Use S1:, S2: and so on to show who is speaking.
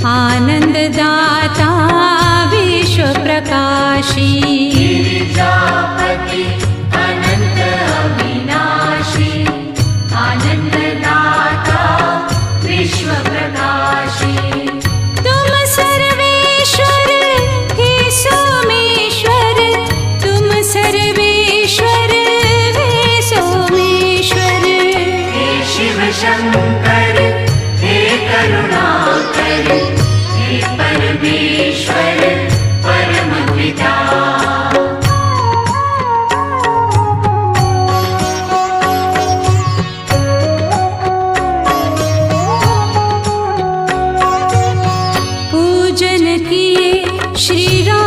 S1: आनन्ददाता विश्वप्रकाशी
S2: गिरिजापति अनंत अविनाशी आनन्ददाता विश्वप्रकाशी
S1: तुम सर्वेश्वर हे सोमेश्वर तुम सर्वेश्वर हे सोमेश्वर
S2: हे शिव शंकर हे करुणाकर हे परमेश्वर परम पिता
S1: पूजन किए श्री राम